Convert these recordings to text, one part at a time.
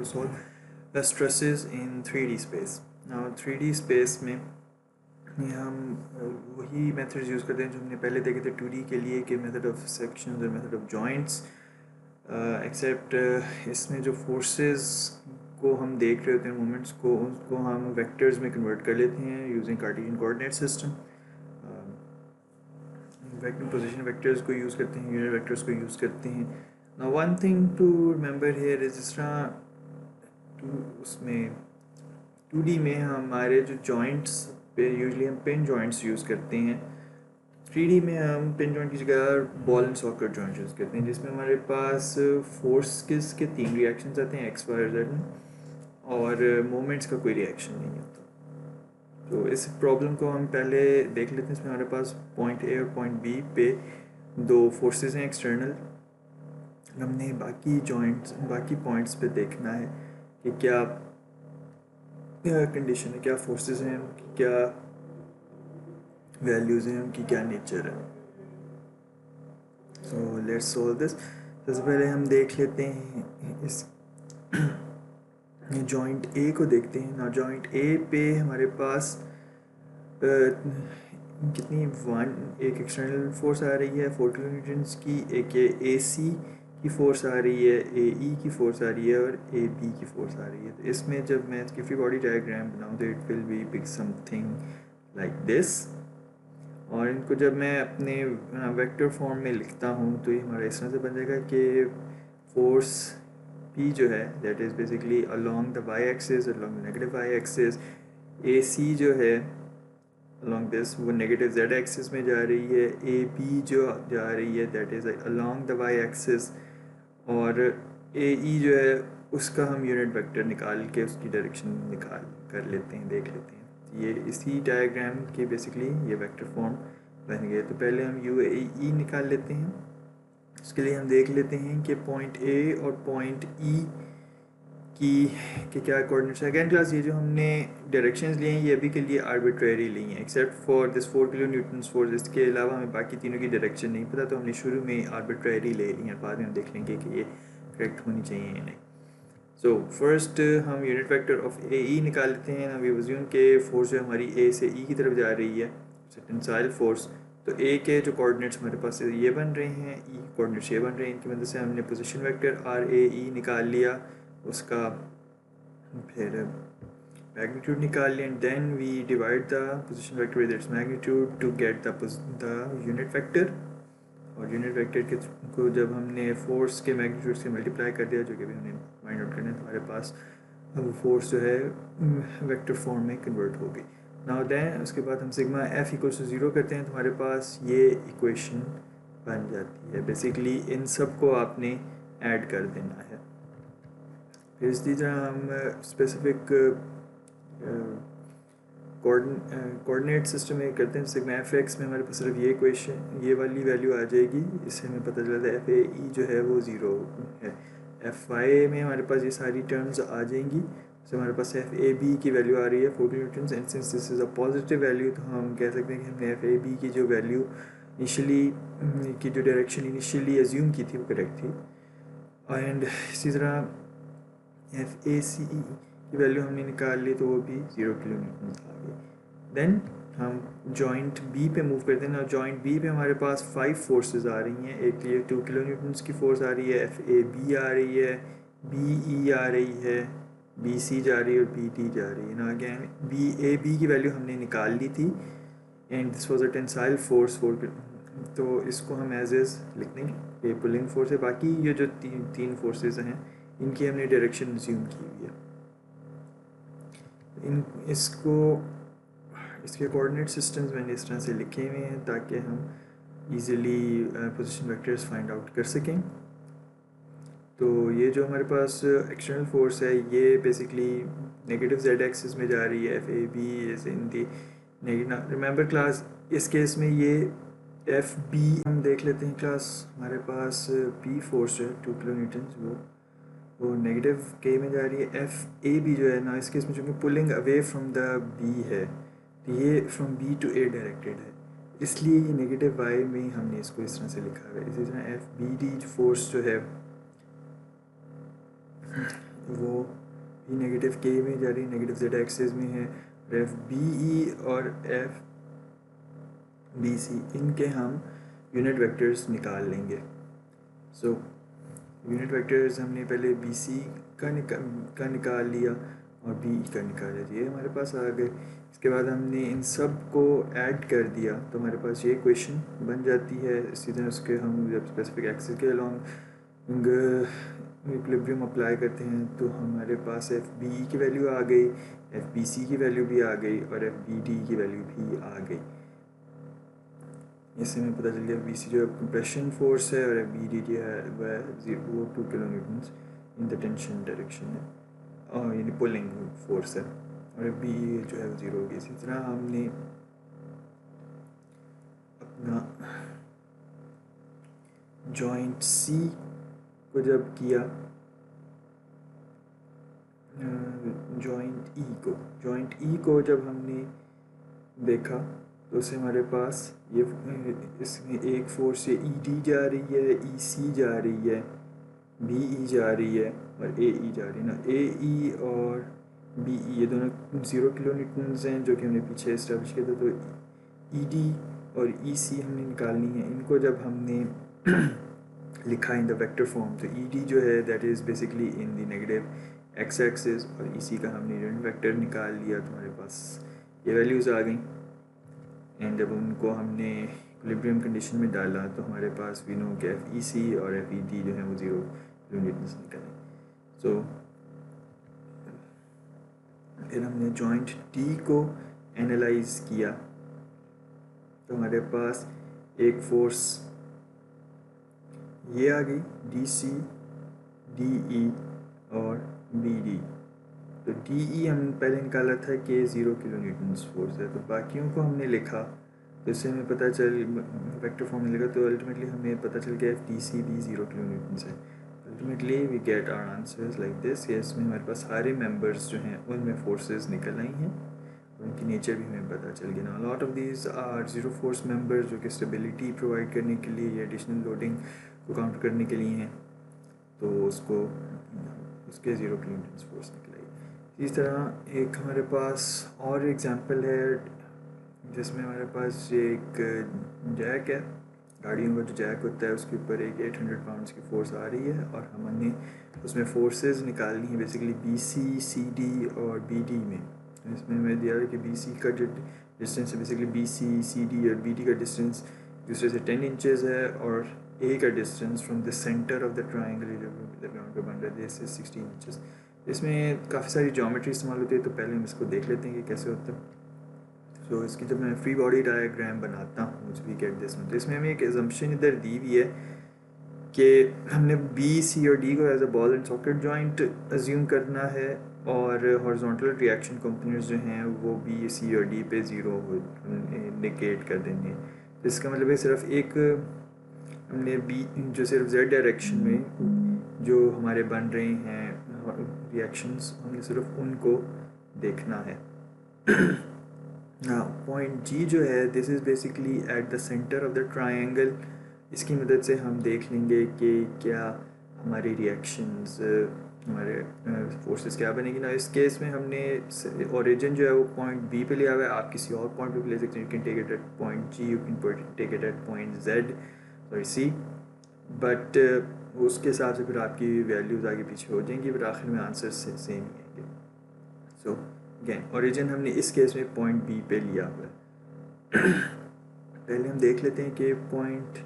solve stresses in 3D space. Now 3D space में हम वही मेथड्स यूज़ करते हैं जो हमने पहले देखे थे 2D के लिए, कि मेथड ऑफ सेक्शंस और मेथड ऑफ जॉइंट्स, एक्सेप्ट इसमें जो फोर्सेस को हम देख रहे होते हैं, मोमेंट्स को, उसको हम वेक्टर्स में कन्वर्ट कर लेते हैं using Cartesian coordinate system. Vector position vectors को यूज़ करते हैं, यूनिट वेक्टर्स को यूज़ करते हैं. Now one thing to remember here is, जिस तरह उसमें 2D में हमारे जो जॉइंट्स पे यूजली हम पिन जॉइंट्स यूज़ करते हैं, 3D में हम पिन जॉइंट की जगह ball and socket joint use करते हैं, जिसमें हमारे पास फोर्स के 3 रिएक्शंस आते हैं, एक्स वाई और जेड में, और मोमेंट्स का कोई रिएक्शन नहीं होता. तो इस प्रॉब्लम को हम पहले देख लेते हैं. इसमें हमारे पास पॉइंट ए और पॉइंट बी पे 2 फोर्सेस हैं एक्सटर्नल. हमने बाकी जॉइंट्स, बाकी पॉइंट्स पे देखना है कि क्या कंडीशन है, क्या फोर्सेस हैं, उनकी क्या वैल्यूज़ हैं, उनकी क्या नेचर है. So let's solve this. सबसे पहले हम देख लेते हैं इस जॉइंट ए को देखते हैं ना. जॉइंट ए पे हमारे पास कितनी एक एक्सटर्नल फोर्स आ रही है 4 किलो न्यूटन्स की, एक ए सी की फोर्स आ रही है, ए ई की फोर्स आ रही है, और ए बी की फोर्स आ रही है. तो इसमें जब मैं इसकी फ्री बॉडी डायग्राम बनाऊँ तो it will be pick something like this. और इनको जब मैं अपने वेक्टर फॉर्म में लिखता हूँ तो ये हमारा इस तरह से बन जाएगा कि फोर्स P जो है that is basically along the Y axis, along the negative Y axis. A C जो है अलोंग दिस, वो नेगेटिव जेड एक्सिस में जा रही है. ए बी जो जा रही है that is along the Y axis. और ए ई जो है उसका हम यूनिट वेक्टर निकाल के उसकी डायरेक्शन निकाल कर लेते हैं, देख लेते हैं. ये इसी डायग्राम के बेसिकली ये वेक्टर फॉर्म बन गए. तो पहले हम यू ए ई निकाल लेते हैं. उसके लिए हम देख लेते हैं कि पॉइंट ए और पॉइंट ई की क्या कोऑर्डिनेट्स है. अगेन क्लास, ये जो हमने डायरेक्शंस लिए हैं ये अभी के लिए आर्बिट्रेरी ली हैं, except for this 4 kilo Newton's force. इसके अलावा हमें बाकी तीनों की डायरेक्शन नहीं पता, तो हमने शुरू में आर्बिट्रेरी ले ली हैं. बाद में हम देख लेंगे कि ये करेक्ट होनी चाहिए या नहीं. सो फर्स्ट हम unit vector of A E निकाल लेते हैं. हम ये अज्यूम के फोर्स जो हमारी ए से ई की तरफ जा रही है, टेंसाइल फोर्स. तो ए के जो कोऑर्डिनेट्स हमारे पास ये बन रहे हैं, ई कोऑर्डिनेट्स ये बन रहे हैं. इनकी मदद से हमने position vector R A E निकाल लिया, उसका फिर मैग्नीट्यूड निकाल लिया. And then we divide the position vector with its magnitude to get the unit vector. और यूनिट वेक्टर के को जब हमने फोर्स के मैग्नीट्यूड से मल्टीप्लाई कर दिया, जो कि भी हमने फाइंड आउट करना है, तो हमारे पास अब फोर्स जो है वेक्टर फॉर्म में कन्वर्ट हो गई. नाउ देन उसके बाद हम सिग्मा एफ इक्वल्स टू 0 करते हैं, तो हमारे पास ये इक्वेशन बन जाती है. बेसिकली इन सब को आपने ऐड कर देना है. फिर इसी तरह हम स्पेसिफिक कोऑर्डिनेट सिस्टम में करते हैं. सिग्मा एफ एक्स में हमारे पास सिर्फ ये इक्वेशन, ये वाली वैल्यू आ जाएगी. इससे हमें पता चलता है एफ ए ई जो है वो 0 है. एफ वाई में हमारे पास ये सारी टर्म्स आ जाएंगी. तो हमारे पास एफ ए बी की वैल्यू आ रही है 40 Newton's. And since this is a positive value, तो हम कह सकते हैं कि हमने एफ ए बी की जो वैल्यू इनिशियली की जो डायरेक्शन इनिशियली एज्यूम की थी वो करेक्ट थी. एंड इसी तरह एफ ए सी ई की वैल्यू हमने निकाल ली, तो वो भी 0 किलो न्यूटन आ गई. देन हम जॉइंट बी पे मूव करते हैं ना. जॉइंट बी पे हमारे पास 5 फोर्सेस आ रही हैं. एक ये 2 किलो न्यूटन्स की फोर्स आ रही है, एफ ए बी आ रही है, बी ई आ रही है, बी सी जा रही है, और बी डी जा रही है ना. अगेन बी ए बी की वैल्यू हमने निकाल ली थी. And this was a tensile force 4, तो इसको हम एज इज लिख देंगे. ये पुलिंग फोर्स है. बाकी ये जो तीन फोर्सेस हैं इनकी हमने डायरेक्शन अज्यूम की हुई है. इसके कोऑर्डिनेट सिस्टम्स मैंने इस तरह से लिखे हुए हैं ताकि हम easily position vectors find out कर सकें. तो ये जो हमारे पास एक्सटर्नल फोर्स है ये बेसिकली नेगेटिव जेड एक्सिस में जा रही है. F A B is in the negative. Remember class, इस केस में ये एफ बी हम देख लेते हैं क्लास. हमारे पास पी फोर्स है 2 किलो न्यूटन, वो नेगेटिव के में जा रही है. एफ ए बी जो है ना, इस केस में चूँकि pulling away from the B है, तो ये from B to A directed है, इसलिए ये नेगेटिव वाई में हमने इसको इस तरह से लिखा है. इसी तरह एफ बी डी फोर्स जो है वो भी नेगेटिव के में जा रही है, नेगेटिव जेड एक्सिस में है। एफ बी ई और एफ बी सी इनके हम यूनिट वेक्टर्स निकाल लेंगे। सो यूनिट वेक्टर्स हमने पहले बी सी का निकाल लिया और बी ई का निकाल लिया, ये हमारे पास आ गए। इसके बाद हमने इन सब को ऐड कर दिया तो हमारे पास ये इक्वेशन बन जाती है। इसी तरह उसके हम जब स्पेसिफिक एक्सिस के अलॉन्ग इक्विलिब्रियम अप्लाई करते हैं तो हमारे पास एफ बी ई की वैल्यू आ गई, एफ बी सी की वैल्यू भी आ गई और एफ बी डी की वैल्यू भी आ गई। इससे हमें पता चल गया बी सी जो है कंप्रेशन फोर्स है और एफ बी डी जो है वो 2 kilo Newton's in the tension direction है और यानी पुलिंग फोर्स है, और एफ बी जो है वो 0 होगी। इसी तरह हमने अपना जॉइंट सी को जब किया, जॉइंट ई को जब हमने देखा तो उससे हमारे पास ये इसमें एक फोर्स ई डी जा रही है, ई सी जा रही है, बी ई जा रही है और ए ई जा रही है ना। ए ई और बी ई ये दोनों 0 किलो न्यूटन्स हैं जो कि हमने पीछे इस्टेब्लिश किया था। तो ई डी और ई सी हमने निकालनी है। इनको जब हमने लिखा इन द वेक्टर फॉर्म तो ई डी जो है that is basically in the negative x axis और ई सी का हमने यूनिट वेक्टर निकाल लिया तो हमारे पास ये वैल्यूज़ आ गई। एंड जब उनको हमने इक्विलिब्रियम कंडीशन में डाला तो हमारे पास वी नो कि एफ ई सी और एफ ई डी जो है वो 0 किलो न्यूटन्स निकले। सो फिर हमने जॉइंट टी को एनालाइज किया तो हमारे पास एक फोर्स ये आ गई डी सी, डी ई और बी डी। तो डी ई हम पहले निकाला था कि 0 किलो न्यूटन्स फोर्स है, तो बाकियों को हमने लिखा तो इससे हमें पता चल वेक्टर फॉर्म में लिखा तो अल्टीमेटली हमें पता चल गया एफ डी सी भी 0 किलो न्यूटन्स है। Ultimately we get our answers like this. ये इसमें हमारे पास सारे मेंबर्स जो हैं उनमें फोर्सेस निकल आई हैं और उनकी नेचर भी हमें पता चल गया ना। Lot of these are zero force members जो कि स्टेबिलिटी प्रोवाइड करने के लिए या एडिशनल लोडिंग को काउंटर करने के लिए हैं, तो उसके 0 किलो न्यूटन्स फोर्स निकलाई। इस तरह एक हमारे पास और एग्जांपल है जिसमें हमारे पास ये एक जैक है, गाड़ियों का जो जैक होता है उसके ऊपर एक 800 पाउंड्स की फोर्स आ रही है और हमने उसमें फोर्सेस निकालनी है basically B C, C D और बी डी में। इसमें मैं दिया है कि बी सी का जो डिस्टेंस है basically B C, C D और बी डी का डिस्टेंस दूसरे से 10 इंचेस है और ए का distance from the centre of the triangle जो ग्राउंड पे बन रहा है से 16 इंचेस। इसमें काफ़ी सारी ज्योमेट्री इस्तेमाल होती है तो पहले हम इसको देख लेते हैं कि कैसे होता है। सो इसकी जब मैं फ्री बॉडी डायग्राम बनाता हूँ वी गेट दिस में, तो इसमें हमें एक एजम्पशन इधर दी हुई है कि हमने बी, सी और डी को as a ball and socket joint assume करना है और हॉरिजॉन्टल रिएक्शन कंपोनेंट्स जो हैं वो बी, सी और डी पे 0 इंडिकेट कर देंगे। तो इसका मतलब है सिर्फ एक हमने बी जो सिर्फ जेड डायरेक्शन में जो हमारे बन रहे हैं रिएक्शंस हमने सिर्फ उनको देखना है। पॉइंट जी जो है this is basically at the centre of the triangle. इसकी मदद से हम देख लेंगे कि क्या हमारी रिएक्शंस हमारे फोर्सेस क्या बनेगी ना। इस केस में हमने ओरिजिन जो है वो पॉइंट बी पे लिया हुआ है, आप किसी और पॉइंट पे भी ले सकते हैं। You can take it at point G, you can take it at point Z और सी, बट उसके हिसाब से फिर आपकी वैल्यूज़ आगे पीछे हो जाएंगी बट आखिर में आंसर सेम ही आएंगे। सो अगेन ओरिजिन हमने इस केस में पॉइंट बी पे लिया हुआ है। पहले हम देख लेते हैं कि पॉइंट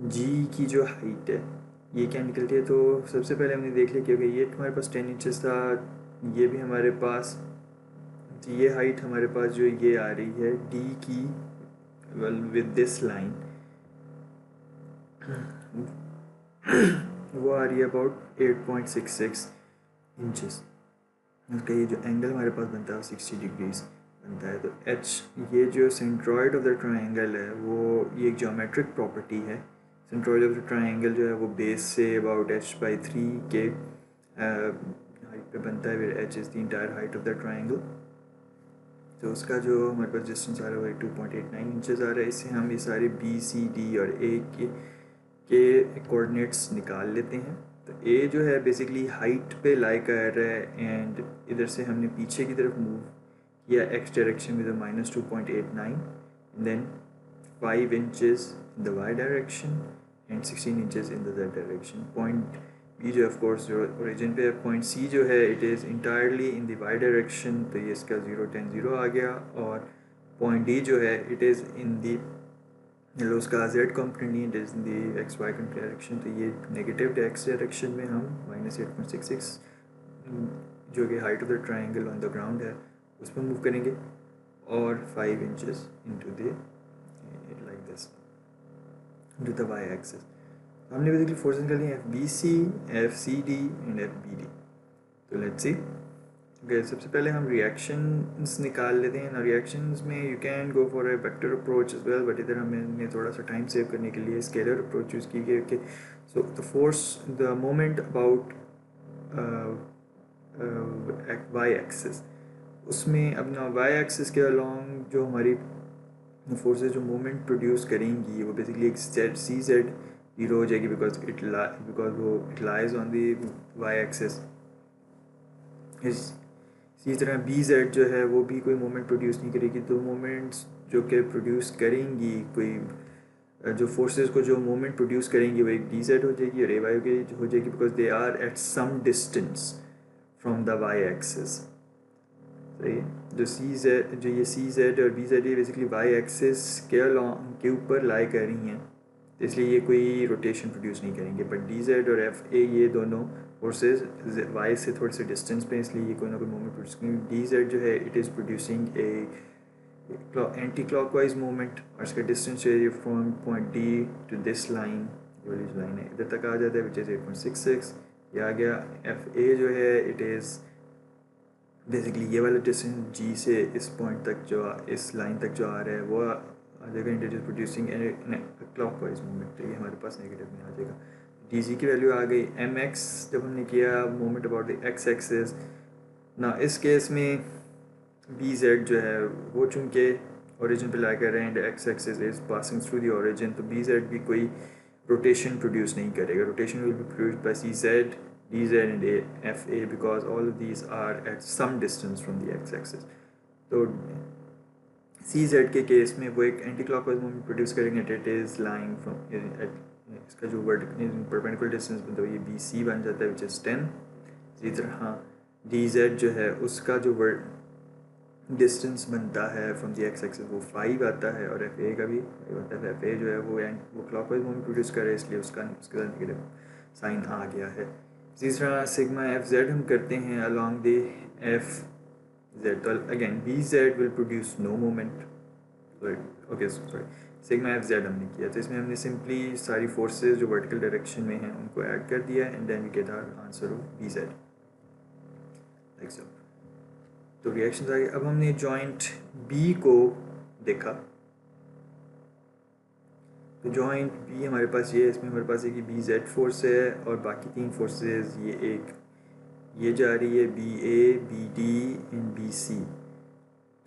जी की जो हाइट है ये क्या निकलती है। तो सबसे पहले हमने देख लिया कि ये हमारे पास 10 इंचेस था, ये भी हमारे पास, तो ये हाइट हमारे पास जो ये आ रही है डी की वेल विद दिस लाइन वो आ रही है अबाउट 8.66 इंचेस। उसका ये जो एंगल हमारे पास बनता है 60 डिग्रीज बनता है। तो एच ये जो सेंट्रॉइड ऑफ द ट्रायंगल है वो ये एक ज्योमेट्रिक प्रॉपर्टी है। सेंट्रॉइड ऑफ द ट्रायंगल जो है वो बेस से अबाउट h/3 के हाइट पे बनता है, फिर h is the entire height of the triangle. तो उसका जो हमारे पास डिस्टेंस आ रहा है वो 2.89 इंचेस आ रहा है। इससे हम ये सारे बी, सी, डी और ए के कोऑर्डिनेट्स निकाल लेते हैं। तो ए जो है बेसिकली हाइट पे लाई कर रहा है एंड इधर से हमने पीछे की तरफ मूव किया X direction with -2.89 and then 5 inches in the y direction and 16 inches in the z direction. Point B जो of course जो origin पे है, point C जो है it is entirely in the y direction, तो ये इसका 0 10 0 आ गया, और point D जो है it is in the लो उसका z component is in the x y direction, तो ये negative x direction में हम -8.66 जो कि height of the triangle on the ground है उस पर मूव करेंगे, और 5 inches into the like this into the y axis. हमने बेसिकली फोर्सेस निकाली हैं FBC, FCD एंड FBD. तो लेट्स सी. ओके, सबसे पहले हम रिएक्शंस निकाल लेते हैं ना. रिएक्शंस में you can go for a vector approach as well, but इधर हमने थोड़ा सा टाइम सेव करने के लिए स्केलर अप्रोच यूज़ की गई. So the force, the moment about Y axis, उसमें अपना वाई एक्सिस के अलॉन्ग जो हमारी फोर्सेस जो मूवमेंट प्रोड्यूस करेंगी वो बेसिकली एक सी जेड जीरो हो जाएगी बिकॉज वो it lies on the Y axis. इसी तरह बी जेड जो है वो भी कोई मोमेंट प्रोड्यूस नहीं करेगी. तो मोमेंट्स जो कि प्रोड्यूस करेंगी, कोई जो फोर्सेस को जो मोमेंट प्रोड्यूस करेंगी वो एक डी जेड हो जाएगी और ए वाई हो जाएगी because they are at some distance from the Y axis. सही है. जो ये सी जेड और बी जेड ये बेसिकली वाई एक्सिस के ऊपर लाई कर रही हैं, तो इसलिए ये कोई रोटेशन प्रोड्यूस नहीं करेंगे. बट डी जेड और एफ ए ये दोनों फोर्सेस वाई से थोड़े से डिस्टेंस पे, इसलिए ये कोई ना कोई मोमेंट प्रोड्यूस करेंगे. डी जेड जो है it is producing a anti clockwise movement और इसका डिस्टेंस है from point D to this line, जो वाली लाइन है इधर तक आ जाता है विच इज़ 8.66. ये आ गया. एफ ए जो है इट इज़ बेसिकली ये वाला डिस्टेंस जी से इस पॉइंट तक जो इस लाइन तक जो आ रहा है वो आ जाएगा. It is producing clockwise movement, तो ये हमारे पास नेगेटिव में आ जाएगा. डी जी की वैल्यू आ गई. एम एक्स जब हमने किया movement about the x axis ना, इस केस में बी जेड जो है वो चूँकि ओरिजिन पे ला कर रहे हैं and X axis is passing through the origin, तो बी जेड भी कोई रोटेशन प्रोड्यूस नहीं करेगा. Rotation will be produced by C Z, dz and fa because all of these are at some distance from the x-axis. तो cz के case में वो एक एंटी क्लॉकवाइज मूवमेंट प्रोड्यूस करेंगे. इट इज़ लाइंग फ्रॉम इसका जो perpendicular distance बनता है ये bc बन जाता है विच इज़ 10. इसी तरह हाँ dz जो है उसका जो डिस्टेंस बनता है फ्रॉम द x-axis वो 5 आता है, और fa का भी 5 आता है. fa जो है वो क्लॉकवाइज मूवमेंट प्रोड्यूस कर रहा है, इसलिए उसका नेगेटिव साइन आ गया है. इसी तरह सिग्मा एफ जेड हम करते हैं अलॉन्ग द एफ जेड, तो again B Z will produce no moment. Okay sorry, sigma F Z हमने किया, तो इसमें हमने सिंपली सारी फोर्सेस जो वर्टिकल डायरेक्शन में हैं उनको ऐड कर दिया and then we get our answer of B Z like so. तो रिएक्शंस आ गए. अब हमने जॉइंट बी को देखा, तो जॉइंट बी हमारे पास ये है. इसमें हमारे पास एक बी जेड फोर्स है और बाकी 3 फोर्सेस ये जा रही है B A, B D and B C.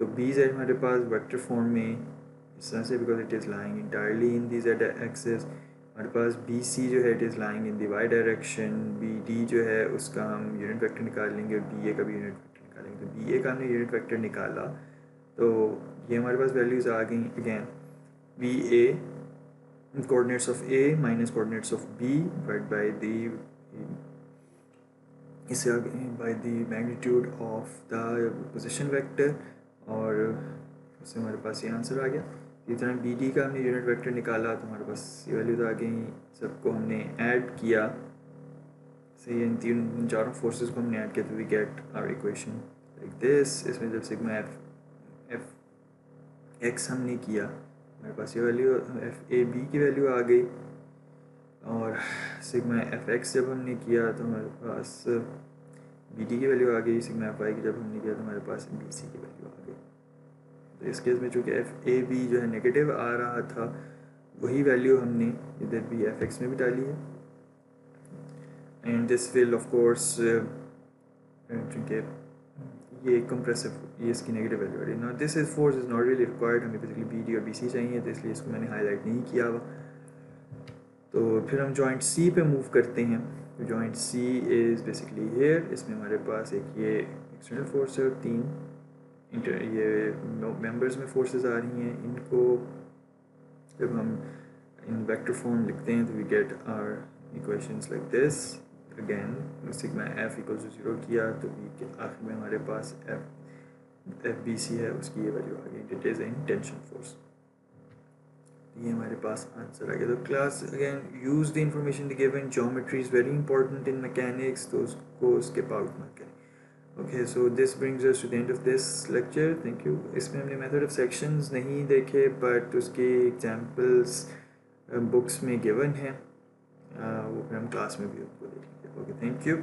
तो बी जेड हमारे पास वेक्टर फॉर्म में इस तरह से because it is lying entirely in the Z axis. हमारे पास बी सी जो है it is lying in the Y direction. B D जो है उसका हम यूनिट वेक्टर निकाल लेंगे और बी ए का भी यूनिट वेक्टर निकालेंगे. तो बी ए का हमने यूनिट वेक्टर निकाला, तो ये हमारे पास वैल्यूज़ आ गई. Again B A coordinates of A minus coordinates of B divided by the magnitude of the position vector, और उससे हमारे पास ये आंसर आ गया. इसी तरह बी डी का हमने यूनिट वेक्टर निकाला तो हमारे पास ये वैल्यूज आ गई. सबको हमने ऐड किया, सही है, इन चारों फोर्सेस को हमने ऐड किया तो we get our equation like this. इसमें जब सिग्मा एफ एक्स हमने किया हमारे पास ये वैल्यू एफ ए बी की वैल्यू आ गई, और सिग्मा एफ एक्स जब हमने किया तो हमारे पास बी डी की वैल्यू आ गई. सिग्मा एफ आई की जब हमने किया तो हमारे पास बी सी की वैल्यू आ गई. तो इस केस में चूँकि एफ ए बी जो है नेगेटिव आ रहा था वही वैल्यू हमने इधर भी एफ एक्स में भी डाली है. And this will of course चूँकि ये कंप्रेसिव, ये इसकी नेगेटिव वैल्यू आ रही है. ना this is force is not really required, हमें बेसिकली बी डी और बी सी चाहिए, तो इसलिए इसको मैंने हाईलाइट नहीं किया हुआ. तो फिर हम जॉइंट सी पे मूव करते हैं. Joint C is basically here, इसमें हमारे पास एक ये एक्सटर्नल फोर्स है और 3 ये मेंबर्स में फोर्सेस आ रही हैं। इनको जब हम इन वेक्टर फॉर्म लिखते हैं तो we get our equations like this. Again sigma F equal to 0 किया तो आखिर में हमारे पास एफ बी सी है, उसकी ये वैल्यू आ गई, it is in tension force. ये हमारे पास आंसर आ गया। तो class again use the information given, geometry is very important in mechanics, तो उसको स्किप आउट मत करें। Okay, so this brings us to the end of this lecture, thank you. इसमें हमने मेथड ऑफ सेक्शंस नहीं देखे बट उसके examples books में गिवन है, वो फिर हम क्लास में भी उसको देखेंगे। Okay, thank you.